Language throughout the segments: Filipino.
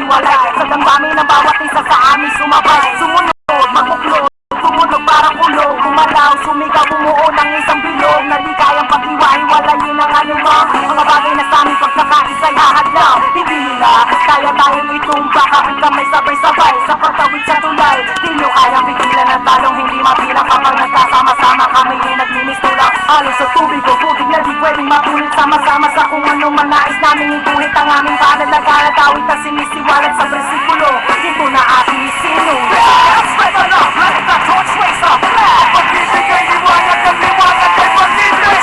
maghiwalay. Sa damdamin ng bawat isa sa amin sumabay. Sumunod, magmuklod, tumunog parang kulog. Gumalaw, sumigaw, bumuo ng isang bilog na di kayang paghiwa-hiwalayin ang anumang mga bagay na sa aming pagkakaisa'y hahadlaw. Hindi nila kaya tayong itumba, kapit kamay sabay-sabay sa pagtawid sa tulay. Di nyo kayang pigilan ang talong hindi mabilang kapag nagkasama-sama kami nagmimistulang. Halos sa tubig o tubig na di pwedeng mapulit sama-sama sa kung anong manais namin ituhit ang aming panalagaan at awit na sinisiwalat sa bersikulo. Ito na ating isinulat. Spread the love, let the torch raise up. Pagbibigay liwanag at liwanag ay pag-ibig.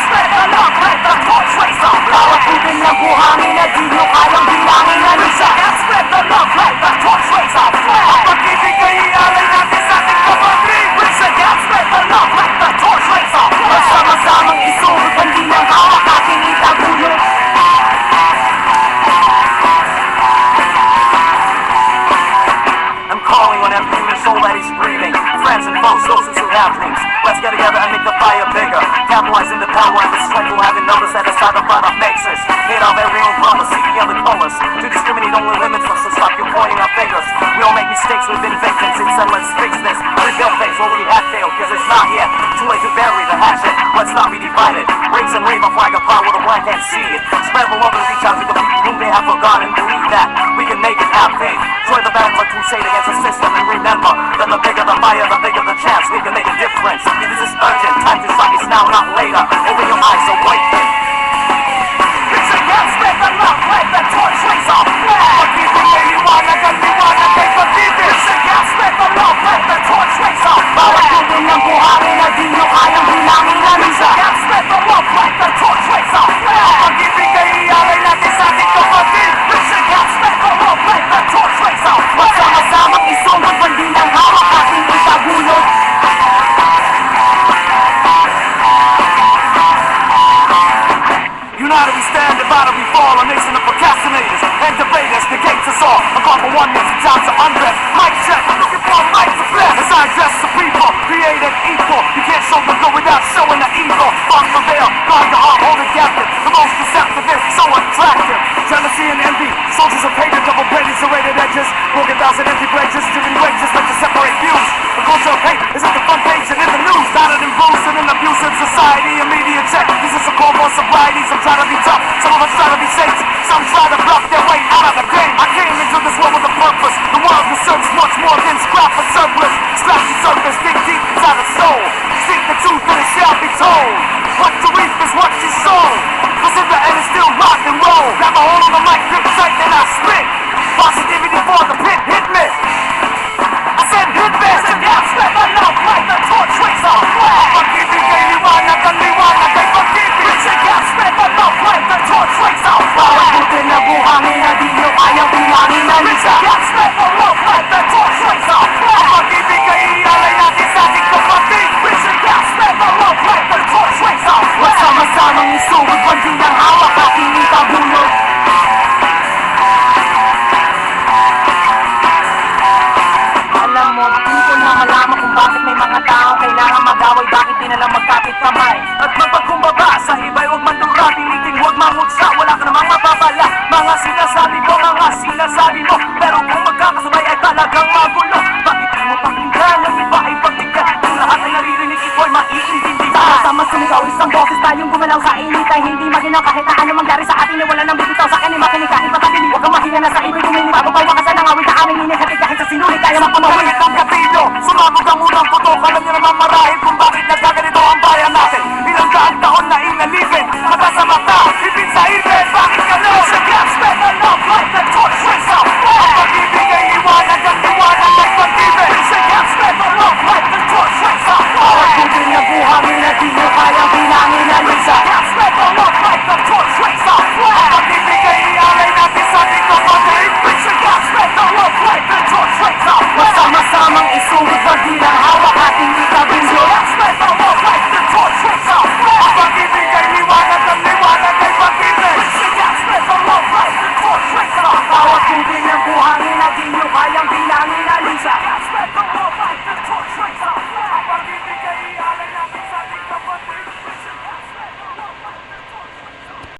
Spread the love, let the torch raise up. Bawat tubig ng buhangin na di nyo kayang bilangin na nisa. Spread the love, let the torch raise up. Pag-ibig ay ialay natin sa ating kapatid. Spread the love, let the torch raise up. Sama-samang isuot, hindi ng hawak ating itagulot. I'm calling on every human soul that is breathing. Friends and foes, those who still have dreams. Let's get together and make the fire bigger. Capitalizing the power and the strength we'll have in numbers that is the fight of nexus. Hate our very own promise, seeking other colors. To discriminate only limits us, so stop you pointing our fingers. We all make mistakes, we've been victims. Instead, let's fix this. Rebuild things where we have failed, cause it's not yet too late to bury the hatchet. Let's not be divided. Raise and wave a flag of power with a blind can't see it. Spread the love and reach out to the people whom they have forgotten. Believe that we can make it happen. Join the battle of crusade against the system and remember that the bigger the fire, the bigger the chance we can make a difference. This is urgent, time to strike, it's now, not later. Open your eyes, awaken. Spread the love, let the torch raise up. Pag-ibig ay liwanag at liwanag ay pag-ibig. Spread the love, let the torch raise up. Bawat tubig ng buhangin na di nyo kayang bilangin na nisa. Spread the love, let the torch raise up. Pag-ibig ay ialay natin sa ating kapatid. Spread the love, let the torch raise up. Magsama-samang isulat, hindi ng hawak ating itagulot. United we stand, divided we fall. A nation of procrastinators and debaters negates us all. A call for oneness and time to undress. Mic check, looking for a mic to bless. As I address the people, created equal. You can't show the good without showing the evil. Far from veil, guard your heart, hold it captive. The most deceptive is so attractive. Jealousy and envy, soldiers of hatred, double-braided, serrated edges. Broken thousand empty bridges, driven wedges meant to separate views. The culture of hate is at the front page and in the news. Battered and bruised in an abusive society. Immediate check, this is a call for sobriety. Some try to be tough, some of us try to be saints. Some try to bluff their way out of the game. I came into this world with a purpose. The world deserves much more than scrap or surplus. Scratch the surface, dig deep inside the soul. Seek the truth and it shall be told. What you reap is what you sow. Cause in the end it's still rock and roll. Grab a hold on the mic, grip tight and I spit. Positivity for the pit, hit me. I said hit me. Spread the love, light the torch, raise up. Pag-ibig ay liwanag ang liwanag ay pag-ibig. Spread the love, light the torch, raise up. Bawat butin na buhangin na di nyo kayang bilangin na nisa. Spread the love, light the torch, raise up. Pag-ibig ay ialay natin sa ating kapatid. Spread the love, light the torch, raise up. Magsama-samang isuot, hindi ng hawak ating itagulot. Alam mo, tungkol na malaman kung bakit may mga tao kailangan mag-away, bakit di nalang magkapit kamay at magpagkumbaba sa iba'y huwag mandura, tiniting huwag mamutsa, wala ka namang mapapala. Mga sinasabi mo, pero kung magkakasabay ay talagang magulo. Bakit di mo pakinggan, ang iba ay pagtigan, kung lahat ay naririnig ito'y maiintindihan. Sama sumigaw, isang boses tayong gumalaw sa initay, hindi maginaw kahit na ano mangyari sa atin na wala nang bibitaw sa akin ay makinig kahit patagili. Huwag kang mahinga na sa ibig kumini, bago pa'y wakasan ang awit na aming inihatid kahit sa sinulit kaya makamawin ang katilo. Sumabog ang unang putok, alam niyo naman marahil kung bakit nagkaganito ang bayan natin. Ilang daang taon na inalipin, mata sa mata, ipin sa